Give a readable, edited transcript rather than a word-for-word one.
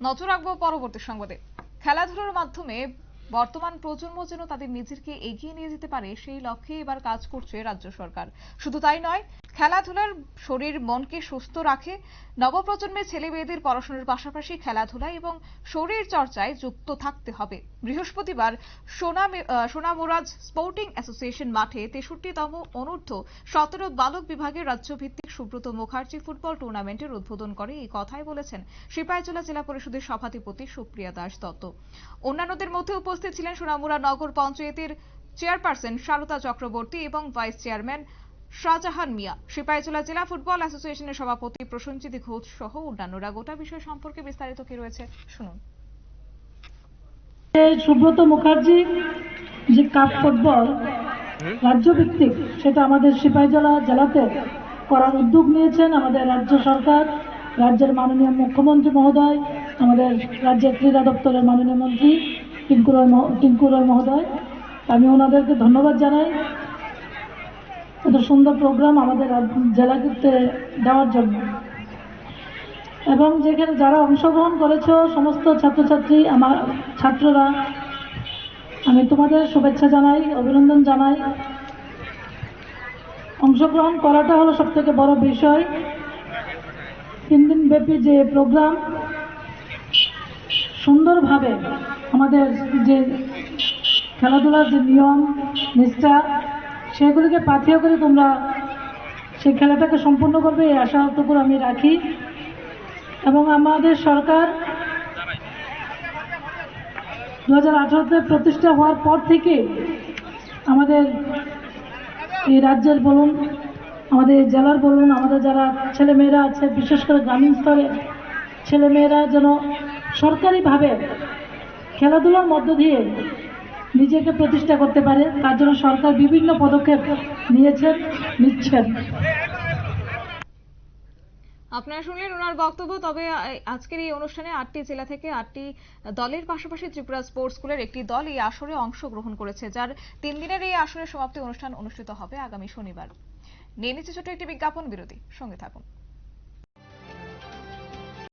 নজর রাখবো পরবর্তী সংবাদে। খেলাধুলার মাধ্যমে বর্তমান প্রজন্ম যেন তাদের নিজেকে এগিয়ে নিয়ে যেতে পারে সেই লক্ষ্যে এবার কাজ করছে রাজ্য সরকার। শুধু তাই নয়, খেলাধুলার শরীর মনকে সুস্থ রাখে। নবপ্রজন্মের ছেলে মেয়েদের পড়াশোনার পাশাপাশি খেলাধুলা এবং শরীর চর্চায় যুক্ত থাকতে হবে। বৃহস্পতিবার সোনামুরাজ স্পোর্টিং অ্যাসোসিয়েশন মাঠে 63তম অনূর্ধ্ব 17 বালক বিভাগের রাজ্যভিত্তিক সুব্রত মুখার্জি ফুটবল টুর্নামেন্টের উদ্বোধন করে এই কথাই বলেছেন সিপাহীজলা জেলা পরিষদের সভাধিপতি সুপ্রিয়া দাস দত্ত। অন্যান্যদের মধ্যে উপস্থিত ছিলেন সোনামুড়া নগর পঞ্চায়েতের চেয়ারপারসন সারদা চক্রবর্তী এবং ভাইস চেয়ারম্যান শাহজাহান মিয়া, সিপাহীজলা জেলা ফুটবল অ্যাসোসিয়েশনের সভাপতি প্রসেনজিৎ ঘোষ সহ অন্যান্যরা। গোটা বিষয় সম্পর্কে বিস্তারিত কি রয়েছে শুনুন। সুব্রত মুখার্জি যে কাপ ফুটবল রাজ্যভিত্তিক, সেটা আমাদের সিপাহীজলা জেলাতে করার উদ্যোগ নিয়েছেন আমাদের রাজ্য সরকার, রাজ্যের মাননীয় মুখ্যমন্ত্রী মহোদয়, আমাদের রাজ্যের ক্রীড়া দপ্তরের মাননীয় মন্ত্রী টিঙ্কু রয় মহোদয়। আমি ওনাদেরকে ধন্যবাদ জানাই এত সুন্দর প্রোগ্রাম আমাদের জেলাতে দেওয়ার জন্য। এবং যেখানে যারা অংশগ্রহণ করেছ সমস্ত ছাত্রছাত্রী, আমার ছাত্ররা, আমি তোমাদের শুভেচ্ছা জানাই, অভিনন্দন জানাই। অংশগ্রহণ করাটা হলো সব থেকে বড় বিষয়। 3 দিন ব্যাপী যে প্রোগ্রাম, সুন্দরভাবে আমাদের যে খেলাধুলার যে নিয়ম নিষ্ঠা সেগুলিকে পাথেয় করে তোমরা সেই খেলাটাকে সম্পূর্ণ করবে, এই আশাটুকু আমি রাখি। এবং আমাদের সরকার 2018-তে প্রতিষ্ঠা হওয়ার পর থেকে আমাদের এই রাজ্যের বলুন, আমাদের জেলার বলুন, আমাদের যারা ছেলেমেয়েরা আছে, বিশেষ করে গ্রামীণ স্তরের ছেলেমেয়েরা যেন সরকারিভাবে খেলাধুলার মধ্য দিয়ে নিজেকে প্রতিষ্ঠা করতে পারে, তার জন্য সরকার বিভিন্ন পদক্ষেপ নিচ্ছেন। আপনারা শুনলেন ওনার বক্তব্য। তবে আজকের এই অনুষ্ঠানে 8টি জেলা থেকে 8টি দলের পাশাপাশি ত্রিপুরা স্পোর্টস স্কুলের একটি দল এই আসরে অংশগ্রহণ করেছে, যার 3 দিনের এই আসরের সমাপ্তি অনুষ্ঠান অনুষ্ঠিত হবে আগামী শনিবার। নিয়ে নিচ্ছে ছোট একটি বিজ্ঞাপন বিরতি, সঙ্গে থাকুন।